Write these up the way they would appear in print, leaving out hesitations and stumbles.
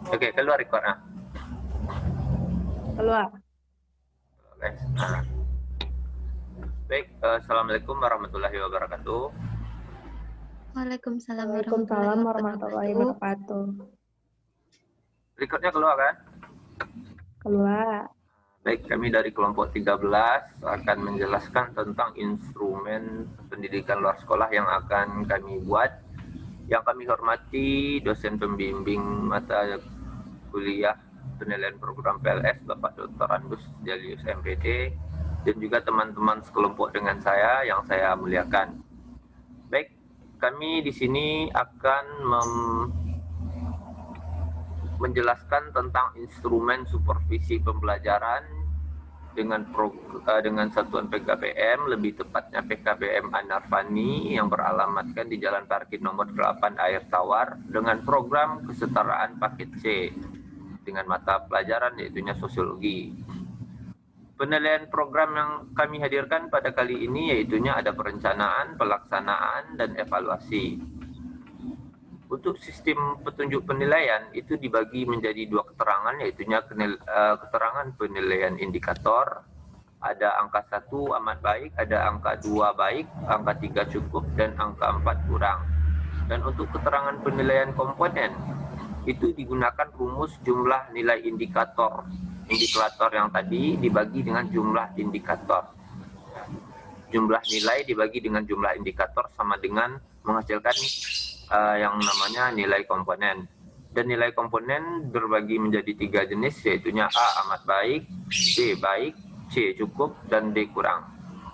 Oke, keluar record. Keluar. Oke. Baik, Assalamualaikum warahmatullahi wabarakatuh. Waalaikumsalam warahmatullahi Waalaikumsalam warahmatullahi wabarakatuh. wabarakatuh. Recordnya keluar kan? Keluar. Baik, kami dari kelompok 13 akan menjelaskan tentang instrumen pendidikan luar sekolah yang akan kami buat. Yang kami hormati dosen pembimbing mata kuliah penilaian program PLS Bapak Dr. Andus Jalius MPD, dan juga teman-teman sekelompok dengan saya yang saya muliakan. Baik, kami di sini akan menjelaskan tentang instrumen supervisi pembelajaran dengan satuan PKBM, lebih tepatnya PKBM Anarvani yang beralamatkan di Jalan Parkir nomor 8 Air Tawar, dengan program kesetaraan paket C dengan mata pelajaran yaitunya sosiologi. Penilaian program yang kami hadirkan pada kali ini yaitunya ada perencanaan, pelaksanaan, dan evaluasi. Untuk sistem petunjuk penilaian itu dibagi menjadi dua keterangan, yaitunya keterangan penilaian indikator. Ada angka 1 amat baik, ada angka 2 baik, angka 3 cukup, dan angka 4 kurang. Dan untuk keterangan penilaian komponen itu digunakan rumus jumlah nilai indikator. Indikator yang tadi dibagi dengan jumlah indikator. Jumlah nilai dibagi dengan jumlah indikator sama dengan menghasilkan yang namanya nilai komponen. Dan nilai komponen berbagi menjadi 3 jenis, yaitunya A amat baik, B baik, C cukup, dan D kurang.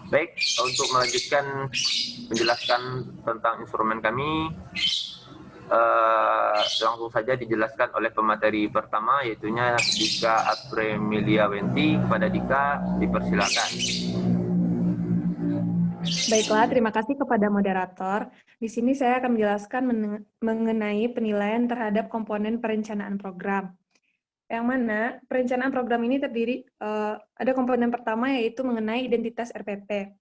Baik, untuk melanjutkan menjelaskan tentang instrumen kami, langsung saja dijelaskan oleh pemateri pertama, yaitunya Dika Apremilia Wenti. Kepada Dika, dipersilakan. Baiklah, terima kasih kepada moderator. Di sini saya akan menjelaskan mengenai penilaian terhadap komponen perencanaan program. Yang mana perencanaan program ini terdiri, ada komponen pertama yaitu mengenai identitas RPP.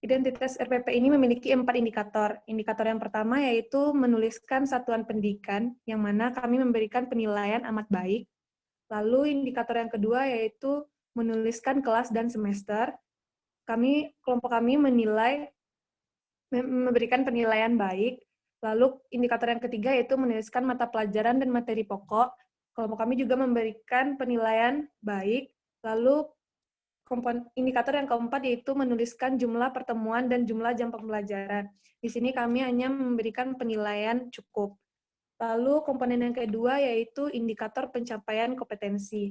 Identitas RPP ini memiliki 4 indikator. Indikator yang pertama yaitu menuliskan satuan pendidikan, yang mana kami memberikan penilaian amat baik. Lalu indikator yang kedua yaitu menuliskan kelas dan semester. Kelompok kami memberikan penilaian baik. Lalu indikator yang ketiga yaitu menuliskan mata pelajaran dan materi pokok. Kelompok kami juga memberikan penilaian baik. Lalu indikator yang keempat yaitu menuliskan jumlah pertemuan dan jumlah jam pembelajaran. Di sini kami hanya memberikan penilaian cukup. Lalu komponen yang kedua yaitu indikator pencapaian kompetensi,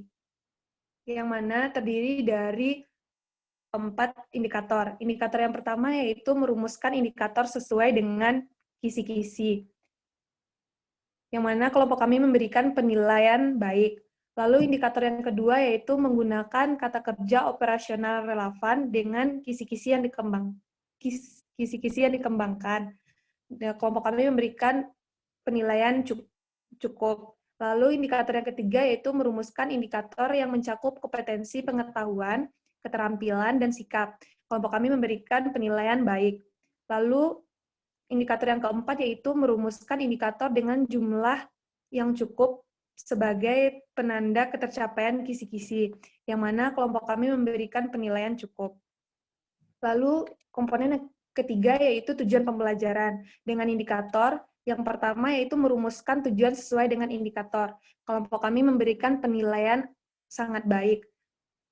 yang mana terdiri dari 4 indikator. Indikator yang pertama yaitu merumuskan indikator sesuai dengan kisi-kisi, yang mana kelompok kami memberikan penilaian baik. Lalu indikator yang kedua yaitu menggunakan kata kerja operasional relevan dengan kisi-kisi yang dikembangkan. Kelompok kami memberikan penilaian cukup. Lalu indikator yang ketiga yaitu merumuskan indikator yang mencakup kompetensi pengetahuan, keterampilan, dan sikap. Kelompok kami memberikan penilaian baik. Lalu indikator yang keempat yaitu merumuskan indikator dengan jumlah yang cukup sebagai penanda ketercapaian kisi-kisi, yang mana kelompok kami memberikan penilaian cukup. Lalu komponen yang ketiga yaitu tujuan pembelajaran dengan indikator. Yang pertama yaitu merumuskan tujuan sesuai dengan indikator. Kelompok kami memberikan penilaian sangat baik,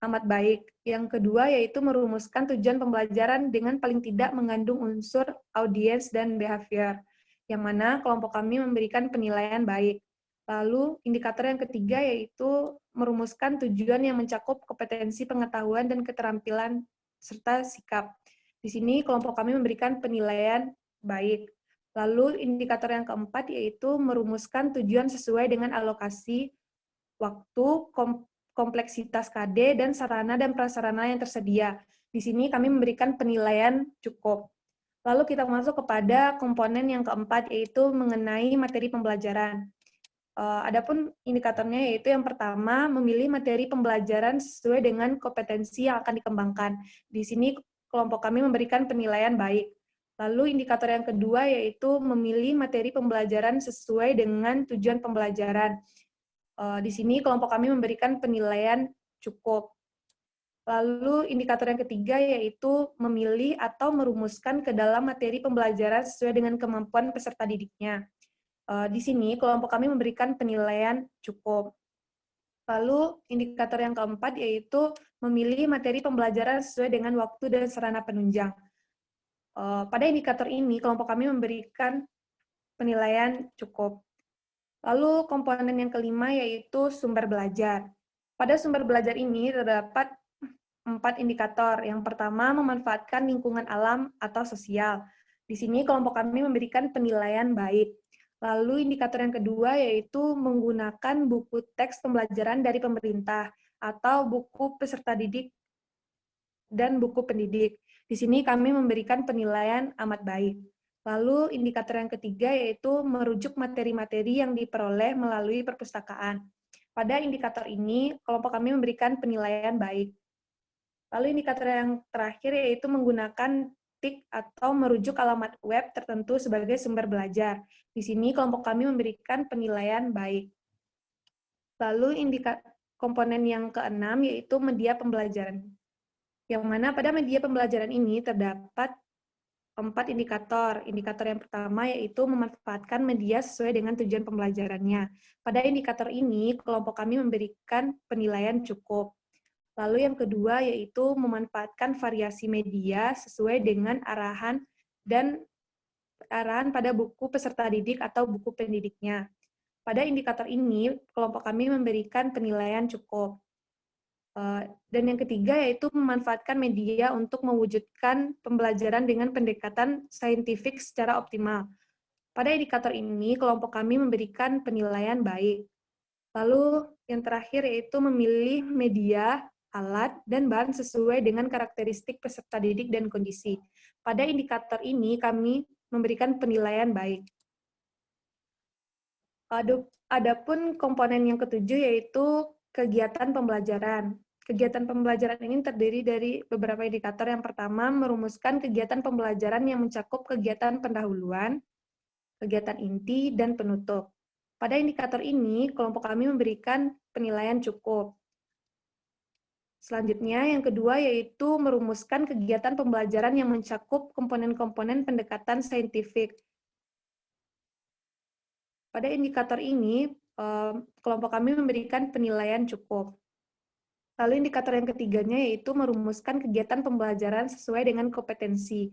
amat baik. Yang kedua yaitu merumuskan tujuan pembelajaran dengan paling tidak mengandung unsur audience dan behavior, yang mana kelompok kami memberikan penilaian baik. Lalu indikator yang ketiga yaitu merumuskan tujuan yang mencakup kompetensi pengetahuan dan keterampilan serta sikap. Di sini kelompok kami memberikan penilaian baik. Lalu indikator yang keempat yaitu merumuskan tujuan sesuai dengan alokasi waktu, kompleksitas KD, dan sarana dan prasarana yang tersedia. Di sini kami memberikan penilaian cukup. Lalu kita masuk kepada komponen yang keempat, yaitu mengenai materi pembelajaran. Adapun indikatornya yaitu yang pertama, memilih materi pembelajaran sesuai dengan kompetensi yang akan dikembangkan. Di sini kelompok kami memberikan penilaian baik. Lalu indikator yang kedua yaitu memilih materi pembelajaran sesuai dengan tujuan pembelajaran. Di sini kelompok kami memberikan penilaian cukup. Lalu indikator yang ketiga yaitu memilih atau merumuskan ke dalam materi pembelajaran sesuai dengan kemampuan peserta didiknya. Di sini kelompok kami memberikan penilaian cukup. Lalu indikator yang keempat yaitu memilih materi pembelajaran sesuai dengan waktu dan sarana penunjang. Pada indikator ini kelompok kami memberikan penilaian cukup. Lalu komponen yang kelima yaitu sumber belajar. Pada sumber belajar ini terdapat 4 indikator. Yang pertama, memanfaatkan lingkungan alam atau sosial. Di sini kelompok kami memberikan penilaian baik. Lalu indikator yang kedua yaitu menggunakan buku teks pembelajaran dari pemerintah atau buku peserta didik dan buku pendidik. Di sini kami memberikan penilaian amat baik. Lalu indikator yang ketiga yaitu merujuk materi-materi yang diperoleh melalui perpustakaan. Pada indikator ini, kelompok kami memberikan penilaian baik. Lalu indikator yang terakhir yaitu menggunakan tik atau merujuk alamat web tertentu sebagai sumber belajar. Di sini kelompok kami memberikan penilaian baik. Lalu komponen yang keenam yaitu media pembelajaran. Yang mana pada media pembelajaran ini terdapat 4 indikator. Indikator yang pertama yaitu memanfaatkan media sesuai dengan tujuan pembelajarannya. Pada indikator ini, kelompok kami memberikan penilaian cukup. Lalu yang kedua yaitu memanfaatkan variasi media sesuai dengan arahan pada buku peserta didik atau buku pendidiknya. Pada indikator ini, kelompok kami memberikan penilaian cukup. Dan yang ketiga yaitu memanfaatkan media untuk mewujudkan pembelajaran dengan pendekatan saintifik secara optimal. Pada indikator ini, kelompok kami memberikan penilaian baik. Lalu yang terakhir yaitu memilih media, alat, dan bahan sesuai dengan karakteristik peserta didik dan kondisi. Pada indikator ini, kami memberikan penilaian baik. Adapun komponen yang ketujuh yaitu kegiatan pembelajaran. Kegiatan pembelajaran ini terdiri dari beberapa indikator. Yang pertama, merumuskan kegiatan pembelajaran yang mencakup kegiatan pendahuluan, kegiatan inti, dan penutup. Pada indikator ini, kelompok kami memberikan penilaian cukup. Selanjutnya, yang kedua yaitu merumuskan kegiatan pembelajaran yang mencakup komponen-komponen pendekatan saintifik. Pada indikator ini, kelompok kami memberikan penilaian cukup. Lalu indikator yang ketiganya yaitu merumuskan kegiatan pembelajaran sesuai dengan kompetensi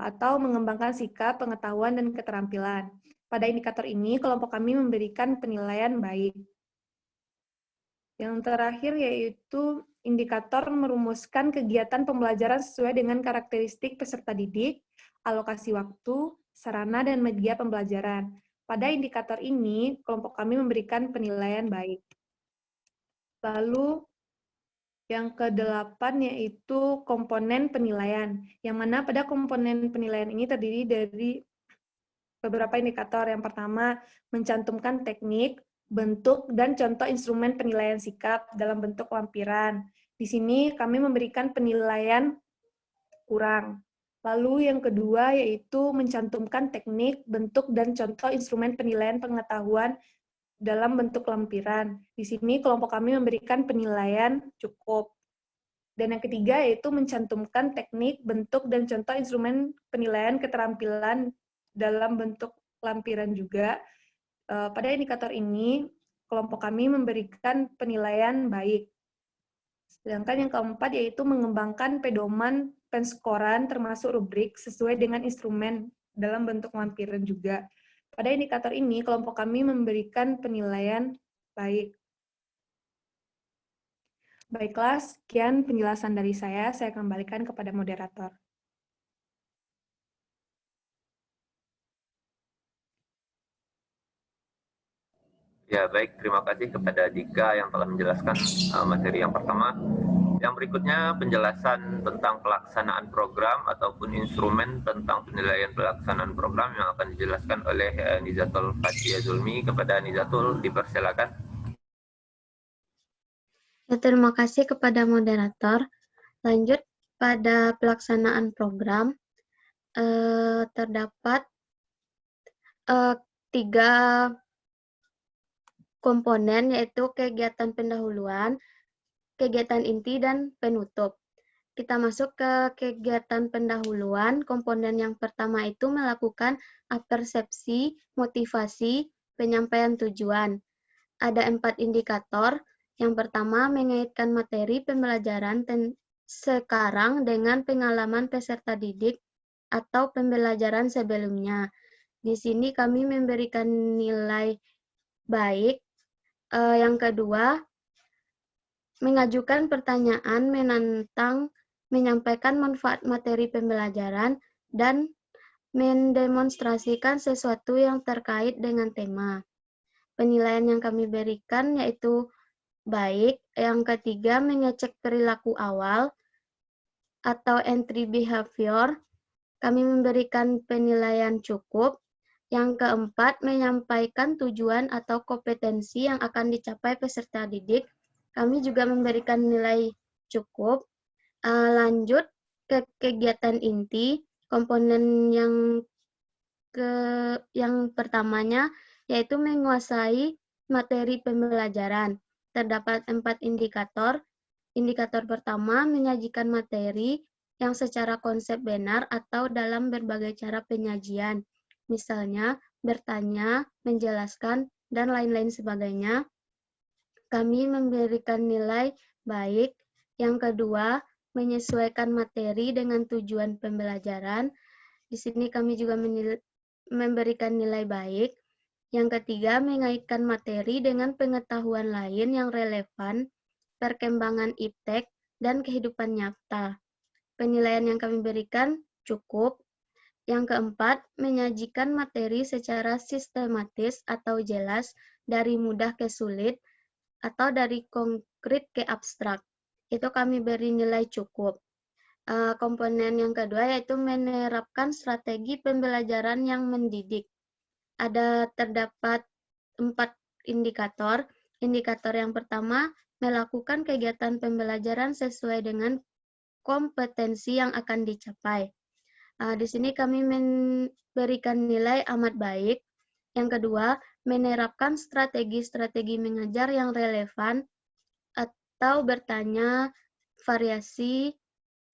atau mengembangkan sikap, pengetahuan, dan keterampilan. Pada indikator ini, kelompok kami memberikan penilaian baik. Yang terakhir yaitu indikator merumuskan kegiatan pembelajaran sesuai dengan karakteristik peserta didik, alokasi waktu, sarana, dan media pembelajaran. Pada indikator ini, kelompok kami memberikan penilaian baik. Lalu, yang ke-8 yaitu komponen penilaian, yang mana pada komponen penilaian ini terdiri dari beberapa indikator. Yang pertama, mencantumkan teknik, bentuk, dan contoh instrumen penilaian sikap dalam bentuk lampiran. Di sini kami memberikan penilaian kurang. Lalu yang kedua yaitu mencantumkan teknik, bentuk, dan contoh instrumen penilaian pengetahuan dalam bentuk lampiran. Di sini kelompok kami memberikan penilaian cukup. Dan yang ketiga yaitu mencantumkan teknik, bentuk, dan contoh instrumen penilaian keterampilan dalam bentuk lampiran juga. Pada indikator ini, kelompok kami memberikan penilaian baik. Sedangkan yang keempat yaitu mengembangkan pedoman penskoran termasuk rubrik sesuai dengan instrumen dalam bentuk lampiran juga. Pada indikator ini, kelompok kami memberikan penilaian baik. Baiklah, sekian penjelasan dari saya kembalikan kepada moderator. Ya, baik. Terima kasih kepada Dika yang telah menjelaskan materi yang pertama. Yang berikutnya penjelasan tentang pelaksanaan program ataupun instrumen tentang penilaian pelaksanaan program yang akan dijelaskan oleh Nizatul Fathia Zulmi. Kepada Nizatul, dipersilakan. Ya, terima kasih kepada moderator. Lanjut pada pelaksanaan program, terdapat 3 komponen, yaitu kegiatan pendahuluan, kegiatan inti, dan penutup. Kita masuk ke kegiatan pendahuluan. Komponen yang pertama itu melakukan apersepsi, motivasi, penyampaian tujuan. Ada 4 indikator. Yang pertama, mengaitkan materi pembelajaran sekarang dengan pengalaman peserta didik atau pembelajaran sebelumnya. Di sini kami memberikan nilai baik. Yang kedua, mengajukan pertanyaan, menantang, menyampaikan manfaat materi pembelajaran, dan mendemonstrasikan sesuatu yang terkait dengan tema. Penilaian yang kami berikan yaitu baik. Yang ketiga, mengecek perilaku awal atau entry behavior. Kami memberikan penilaian cukup. Yang keempat, menyampaikan tujuan atau kompetensi yang akan dicapai peserta didik. Kami juga memberikan nilai cukup. Lanjut ke kegiatan inti. Komponen yang pertamanya yaitu menguasai materi pembelajaran. Terdapat 4 indikator. Indikator pertama, menyajikan materi yang secara konsep benar atau dalam berbagai cara penyajian. Misalnya, bertanya, menjelaskan, dan lain-lain sebagainya. Kami memberikan nilai baik. Yang kedua, menyesuaikan materi dengan tujuan pembelajaran. Di sini kami juga memberikan nilai baik. Yang ketiga, mengaitkan materi dengan pengetahuan lain yang relevan, perkembangan iptek, dan kehidupan nyata. Penilaian yang kami berikan cukup. Yang keempat, menyajikan materi secara sistematis atau jelas, dari mudah ke sulit, atau dari konkret ke abstrak. Itu kami beri nilai cukup. Komponen yang kedua yaitu menerapkan strategi pembelajaran yang mendidik. Terdapat 4 indikator. Indikator yang pertama, melakukan kegiatan pembelajaran sesuai dengan kompetensi yang akan dicapai. Di sini kami memberikan nilai amat baik. Yang kedua, menerapkan strategi-strategi mengajar yang relevan atau bertanya, variasi,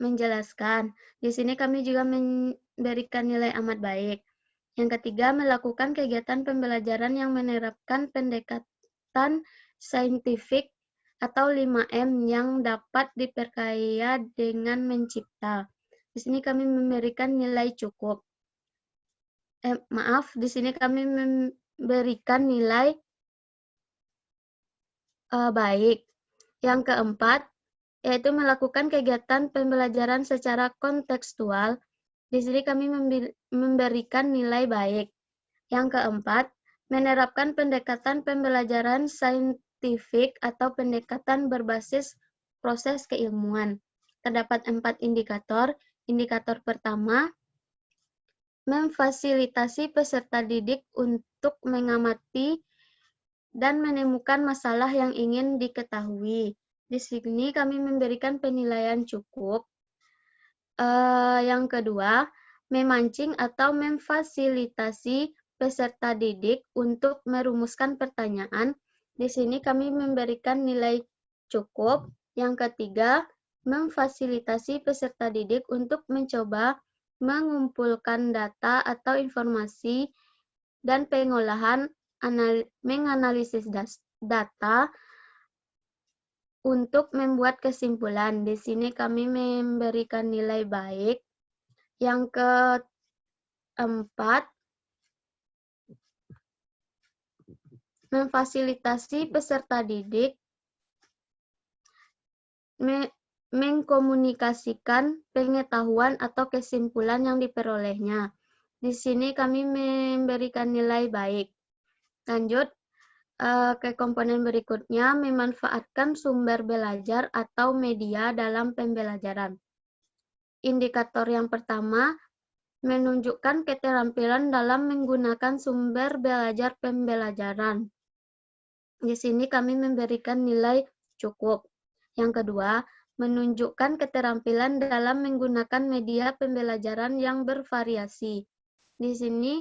menjelaskan. Di sini kami juga memberikan nilai amat baik. Yang ketiga, melakukan kegiatan pembelajaran yang menerapkan pendekatan saintifik atau 5M yang dapat diperkaya dengan mencipta. Di sini kami memberikan nilai cukup. Di sini kami memberikan nilai baik. Yang keempat, yaitu melakukan kegiatan pembelajaran secara kontekstual. Di sini kami memberikan nilai baik. Yang keempat, menerapkan pendekatan pembelajaran saintifik atau pendekatan berbasis proses keilmuan. Terdapat 4 indikator. Indikator pertama, memfasilitasi peserta didik untuk mengamati dan menemukan masalah yang ingin diketahui. Di sini kami memberikan penilaian cukup. Yang kedua, memancing atau memfasilitasi peserta didik untuk merumuskan pertanyaan. Di sini kami memberikan nilai cukup. Yang ketiga, memfasilitasi peserta didik untuk mencoba mengumpulkan data atau informasi dan pengolahan menganalisis data untuk membuat kesimpulan. Di sini kami memberikan nilai baik. Yang keempat, memfasilitasi peserta didik mengkomunikasikan pengetahuan atau kesimpulan yang diperolehnya. Di sini kami memberikan nilai baik. Lanjut ke komponen berikutnya, memanfaatkan sumber belajar atau media dalam pembelajaran. Indikator yang pertama, menunjukkan keterampilan dalam menggunakan sumber belajar pembelajaran. Di sini kami memberikan nilai cukup. Yang kedua, menunjukkan keterampilan dalam menggunakan media pembelajaran yang bervariasi. Di sini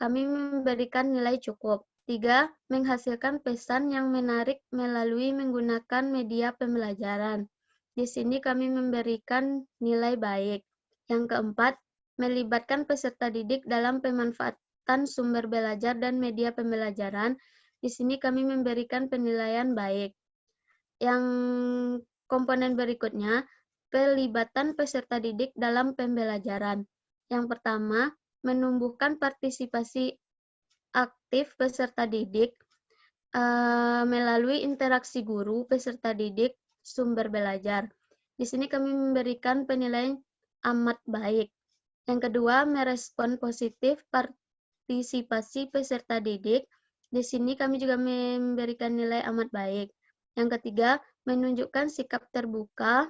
kami memberikan nilai cukup. 3. Menghasilkan pesan yang menarik melalui menggunakan media pembelajaran. Di sini kami memberikan nilai baik. Yang keempat, melibatkan peserta didik dalam pemanfaatan sumber belajar dan media pembelajaran. Di sini kami memberikan penilaian baik. Yang komponen berikutnya, pelibatan peserta didik dalam pembelajaran. Yang pertama, menumbuhkan partisipasi aktif peserta didik melalui interaksi guru, peserta didik, sumber belajar. Di sini kami memberikan penilaian amat baik. Yang kedua, merespon positif partisipasi peserta didik. Di sini kami juga memberikan nilai amat baik. Yang ketiga, menunjukkan sikap terbuka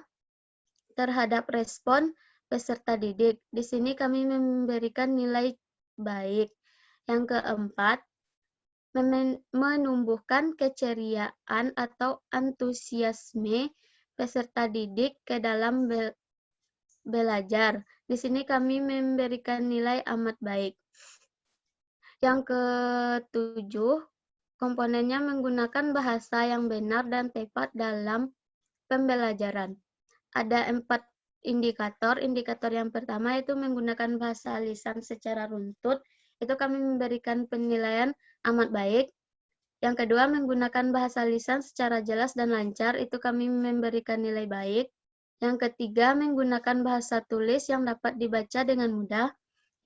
terhadap respon peserta didik. Di sini kami memberikan nilai baik. Yang keempat, menumbuhkan keceriaan atau antusiasme peserta didik ke dalam belajar. Di sini kami memberikan nilai amat baik. Yang ketujuh, komponennya menggunakan bahasa yang benar dan tepat dalam pembelajaran. Ada 4 indikator. Indikator yang pertama itu menggunakan bahasa lisan secara runtut. Itu kami memberikan penilaian amat baik. Yang kedua, menggunakan bahasa lisan secara jelas dan lancar. Itu kami memberikan nilai baik. Yang ketiga, menggunakan bahasa tulis yang dapat dibaca dengan mudah.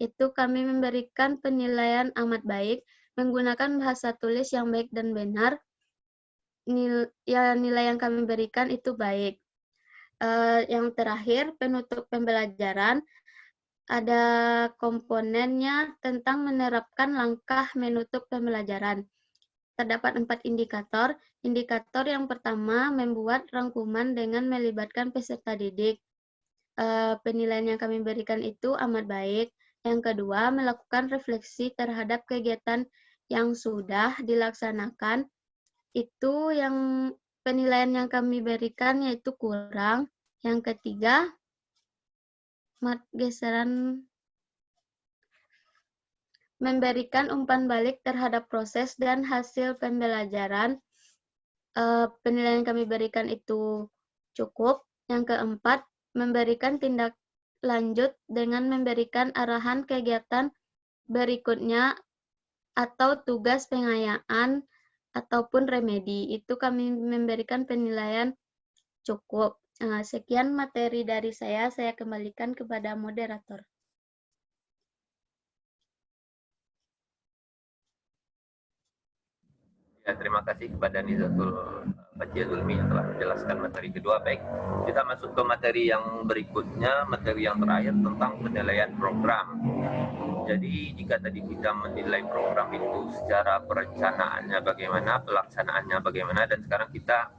Itu kami memberikan penilaian amat baik. Menggunakan bahasa tulis yang baik dan benar. Nilai yang kami berikan itu baik. Yang terakhir, penutup pembelajaran. Ada komponennya tentang menerapkan langkah menutup pembelajaran. Terdapat 4 indikator. Indikator yang pertama, membuat rangkuman dengan melibatkan peserta didik. Penilaian yang kami berikan itu amat baik. Yang kedua, melakukan refleksi terhadap kegiatan yang sudah dilaksanakan. Itu yang penilaian yang kami berikan yaitu kurang. Yang ketiga, memberikan umpan balik terhadap proses dan hasil pembelajaran. Penilaian yang kami berikan itu cukup. Yang keempat, memberikan tindak lanjut dengan memberikan arahan kegiatan berikutnya atau tugas pengayaan ataupun remedi. Itu kami memberikan penilaian cukup. Sekian materi dari saya kembalikan kepada moderator. Ya, terima kasih kepada Nizatul Fajia Zulmi yang telah menjelaskan materi kedua. Baik, kita masuk ke materi yang berikutnya, materi yang terakhir tentang penilaian program. Jadi jika tadi kita menilai program itu secara perencanaannya bagaimana, pelaksanaannya bagaimana, dan sekarang kita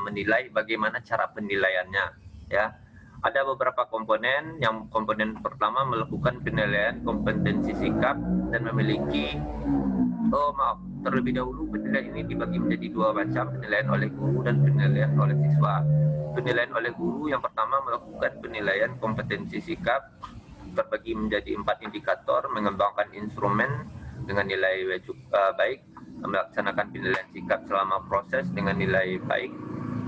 menilai bagaimana cara penilaiannya. Ya, ada beberapa komponen. Yang komponen pertama melakukan penilaian kompetensi sikap dan memiliki terlebih dahulu penilaian ini dibagi menjadi 2 macam, penilaian oleh guru dan penilaian oleh siswa. Penilaian oleh guru yang pertama melakukan penilaian kompetensi sikap, terbagi menjadi 4 indikator, mengembangkan instrumen dengan nilai baik, melaksanakan penilaian sikap selama proses dengan nilai baik,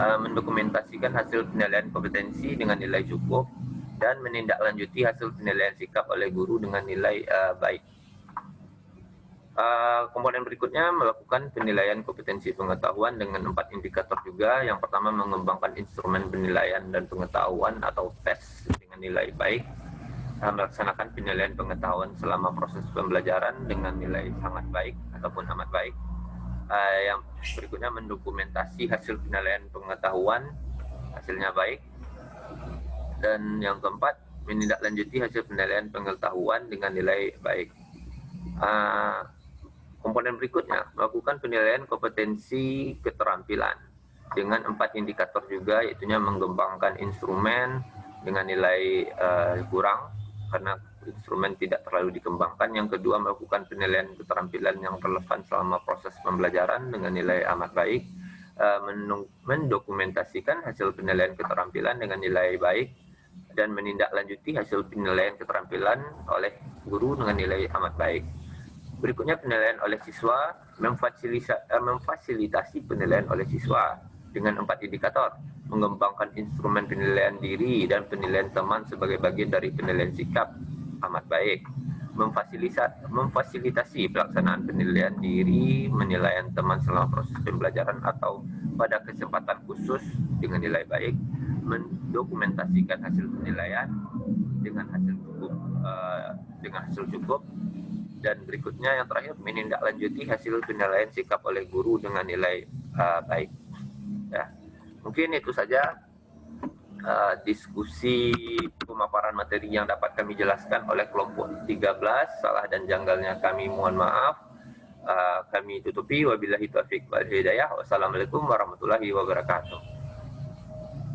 mendokumentasikan hasil penilaian kompetensi dengan nilai cukup, dan menindaklanjuti hasil penilaian sikap oleh guru dengan nilai baik. Komponen berikutnya melakukan penilaian kompetensi pengetahuan dengan 4 indikator juga. Yang pertama, mengembangkan instrumen penilaian dan pengetahuan atau tes dengan nilai baik, melaksanakan penilaian pengetahuan selama proses pembelajaran dengan nilai sangat baik ataupun amat baik. Yang berikutnya, mendokumentasi hasil penilaian pengetahuan, hasilnya baik. Dan yang keempat, menindaklanjuti hasil penilaian pengetahuan dengan nilai baik. Komponen berikutnya, melakukan penilaian kompetensi keterampilan dengan 4 indikator juga, yaitu mengembangkan instrumen dengan nilai kurang karena instrumen tidak terlalu dikembangkan. Yang kedua, melakukan penilaian keterampilan yang relevan selama proses pembelajaran dengan nilai amat baik, mendokumentasikan hasil penilaian keterampilan dengan nilai baik, dan menindaklanjuti hasil penilaian keterampilan oleh guru dengan nilai amat baik. Berikutnya penilaian oleh siswa, memfasilitasi penilaian oleh siswa dengan 4 indikator, mengembangkan instrumen penilaian diri dan penilaian teman sebagai bagian dari penilaian sikap amat baik, memfasilitasi pelaksanaan penilaian diri, penilaian teman selama proses pembelajaran atau pada kesempatan khusus dengan nilai baik, mendokumentasikan hasil penilaian dengan hasil cukup, dan berikutnya yang terakhir menindaklanjuti hasil penilaian sikap oleh guru dengan nilai baik. Ya, mungkin itu saja diskusi pemaparan materi yang dapat kami jelaskan oleh kelompok 13. Salah dan janggalnya kami mohon maaf. Kami tutupi, wabillahi taufiq wal hidayah. Wassalamualaikum warahmatullahi wabarakatuh.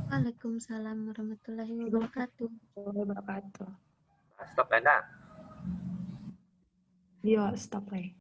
Waalaikumsalam warahmatullahi wabarakatuh. Wabarakatuh. Stop, Enda. Yo, stop, Ray.